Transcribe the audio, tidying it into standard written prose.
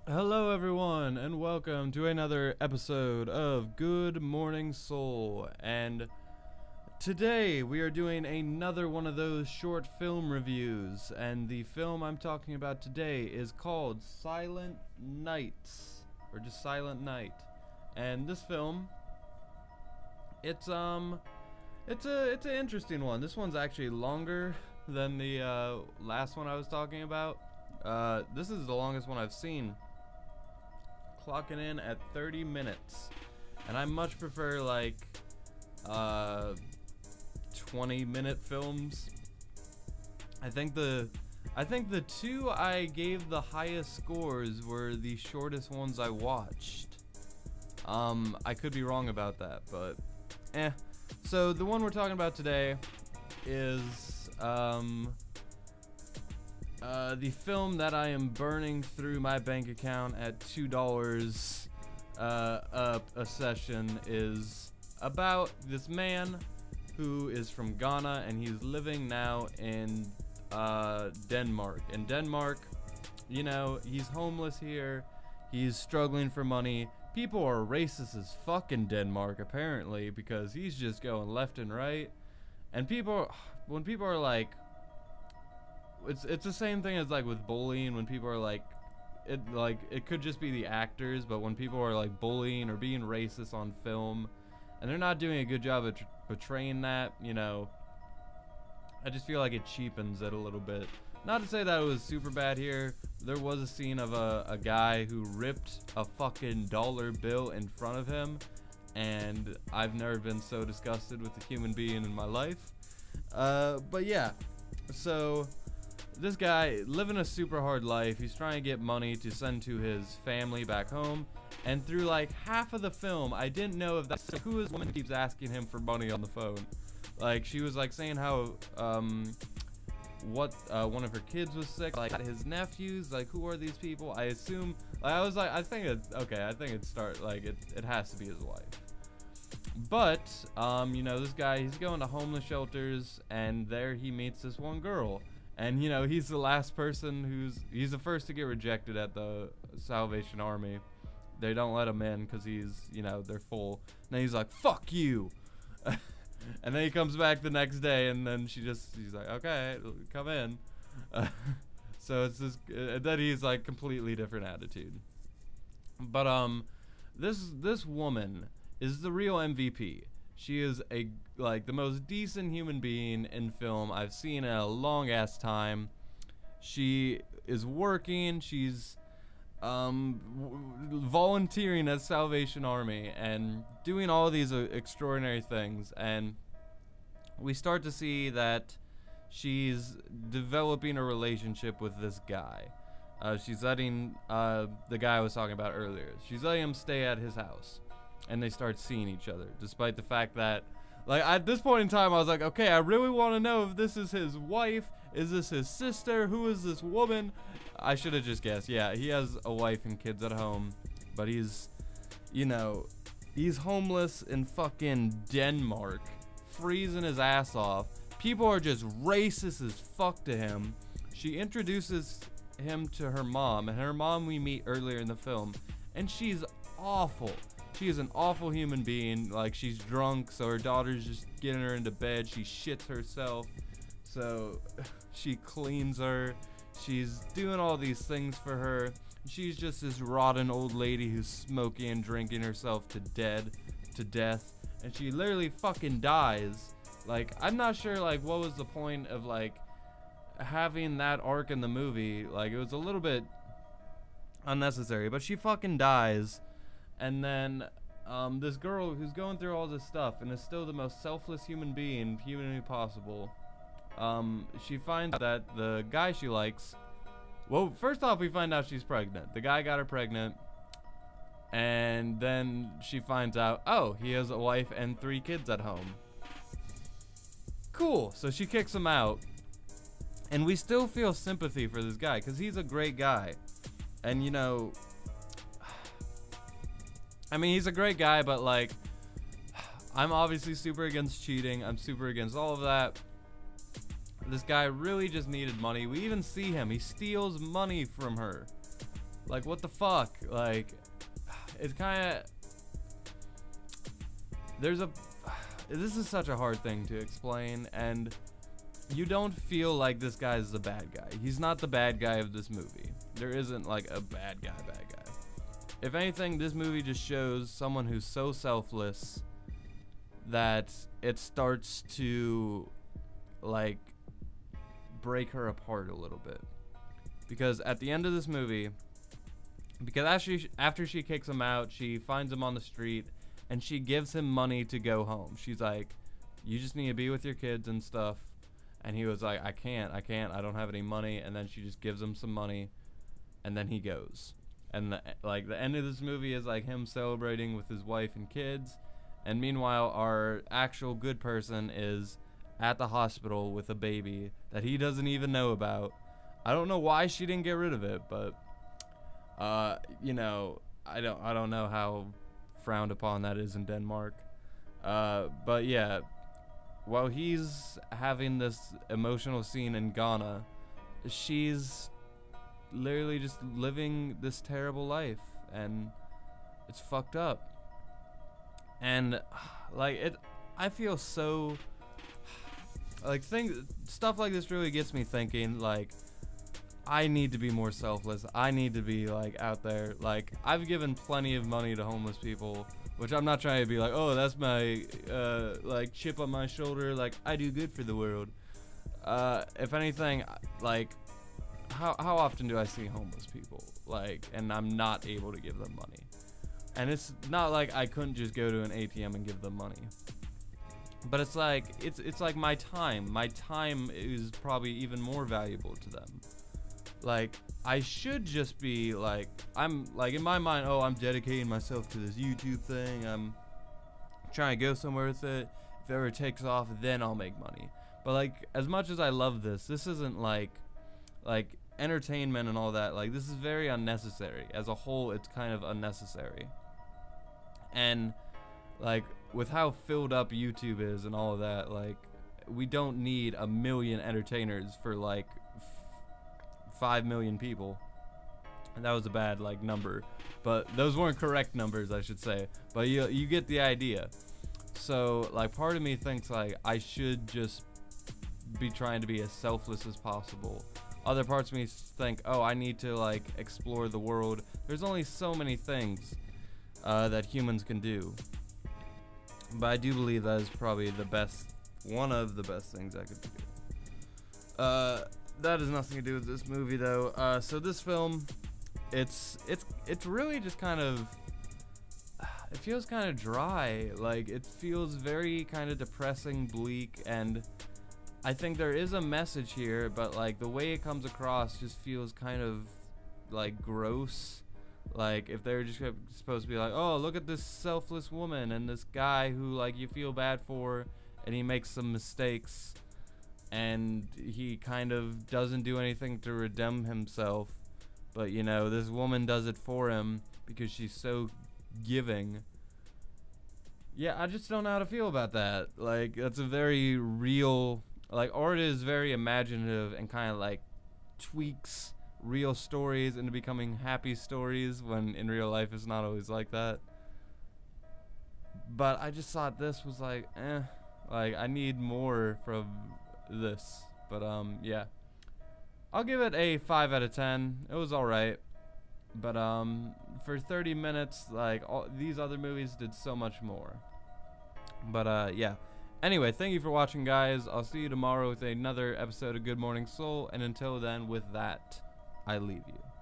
Hello, everyone, and welcome to another episode of Good Morning Soul. And today we are doing another one of those short film reviews. And the film I'm talking about today is called Silent Nights, or just Silent Night. And this film, it's an interesting one. This one's actually longer than the last one I was talking about. This is the longest one I've seen, clocking in at 30 minutes, and I much prefer 20-minute films. I think the two I gave the highest scores were the shortest ones I watched. I could be wrong about that, but so the one we're talking about today is the film that I am burning through my bank account at $2 a session is about this man who is from Ghana, and he's living now in Denmark. In Denmark, he's homeless here. He's struggling for money. People are racist as fuck in Denmark, apparently, because he's just going left and right. And when people are like, it's the same thing as with bullying. When people are it could just be the actors, but when people are bullying or being racist on film, and they're not doing a good job of portraying that, I just feel like it cheapens it a little bit. Not to say that it was super bad here. There was a scene of a guy who ripped a fucking dollar bill in front of him, and I've never been so disgusted with a human being in my life. But yeah, so this guy living a super hard life. He's trying to get money to send to his family back home, and through half of the film, I didn't know if that's who this woman keeps asking him for money on the phone. She was saying how one of her kids was sick, his nephews, who are these people? I assume, I think it has to be his wife. But this guy, he's going to homeless shelters, and there he meets this one girl. And, he's the last person he's the first to get rejected at the Salvation Army. They don't let him in because they're full. And then he's like, fuck you. And then he comes back the next day, and then he's like, okay, come in. So it's this, then he's completely different attitude. But, this woman is the real MVP. She is the most decent human being in film I've seen in a long ass time. She is working. She's volunteering at Salvation Army and doing all these extraordinary things. And we start to see that she's developing a relationship with this guy. She's letting the guy I was talking about earlier. She's letting him stay at his house. And they start seeing each other, despite the fact that, at this point in time, I was like, okay, I really want to know if this is his wife. Is this his sister? Who is this woman? I should have just guessed. Yeah, he has a wife and kids at home, but he's homeless in fucking Denmark, freezing his ass off. People are just racist as fuck to him. She introduces him to her mom, and her mom we meet earlier in the film, and she's awful. She is an awful human being. She's drunk, so her daughter's just getting her into bed. She shits herself, so she cleans her. She's doing all these things for her. She's just this rotten old lady who's smoking and drinking herself to death, and she literally fucking dies. I'm not sure what was the point of having that arc in the movie. It was a little bit unnecessary, but she fucking dies. And then this girl who's going through all this stuff and is still the most selfless human being humanly possible, she finds that the guy she likes, well, first off, we find out she's pregnant. The guy got her pregnant, and then she finds out, oh, he has a wife and 3 kids at home. Cool. So she kicks him out, and we still feel sympathy for this guy because he's a great guy. And he's a great guy, but I'm obviously super against cheating. I'm super against all of that. This guy really just needed money. We even see him. He steals money from her. Like, what the fuck? Like, it's kind of, this is such a hard thing to explain, and you don't feel like this guy's the bad guy. He's not the bad guy of this movie. There isn't like a bad guy. If anything, this movie just shows someone who's so selfless that it starts to like break her apart a little bit. Because at the end of this movie, because after she kicks him out, she finds him on the street and she gives him money to go home. She's like, you just need to be with your kids and stuff. And he was like, I can't, I don't have any money. And then she just gives him some money, and then he goes. And the end of this movie is like him celebrating with his wife and kids. And meanwhile, our actual good person is at the hospital with a baby that he doesn't even know about. I don't know why she didn't get rid of it, but you know, I don't know how frowned upon that is in Denmark. But yeah, while he's having this emotional scene in Ghana, she's literally just living this terrible life, and it's fucked up. And like I feel so like stuff like this really gets me thinking, like, I need to be more selfless. I need to be like out there. Like, I've given plenty of money to homeless people, which I'm not trying to be like, oh, that's my like chip on my shoulder, like I do good for the world. If anything, like, how often do I see homeless people, like, and I'm not able to give them money? And it's not like I couldn't just go to an ATM and give them money, but it's like it's like my time is probably even more valuable to them. Like, I should just be like, I'm like, in my mind, oh, I'm dedicating myself to this YouTube thing, I'm trying to go somewhere with it. If it ever takes off, then I'll make money. But like, as much as I love this isn't like entertainment and all that. Like, this is very unnecessary. As a whole, it's kind of unnecessary. And like, with how filled up YouTube is and all of that, like, we don't need 1 million entertainers for like 5 million people. And that was a bad like number, but those weren't correct numbers, I should say. But you get the idea. So like, part of me thinks like I should just be trying to be as selfless as possible. Other parts of me think, oh, I need to like explore the world. There's only so many things that humans can do. But I do believe that is probably one of the best things I could do. That has nothing to do with this movie though. So this film, it's really just kind of, it feels kind of dry. Like, it feels very kind of depressing, bleak, and I think there is a message here, but like the way it comes across just feels kind of like gross. Like, if they're just supposed to be like, oh, look at this selfless woman and this guy who like you feel bad for, and he makes some mistakes and he kind of doesn't do anything to redeem himself, but you know, this woman does it for him because she's so giving. Yeah, I just don't know how to feel about that. Like, that's a very real, like, art is very imaginative and kind of like tweaks real stories into becoming happy stories, when in real life it's not always like that. But I just thought this was like, like, I need more from this. But yeah, I'll give it a 5 out of 10. It was alright, but for 30 minutes, like, these other movies did so much more. But yeah, anyway, thank you for watching, guys. I'll see you tomorrow with another episode of Good Morning Soul, and until then, with that, I leave you.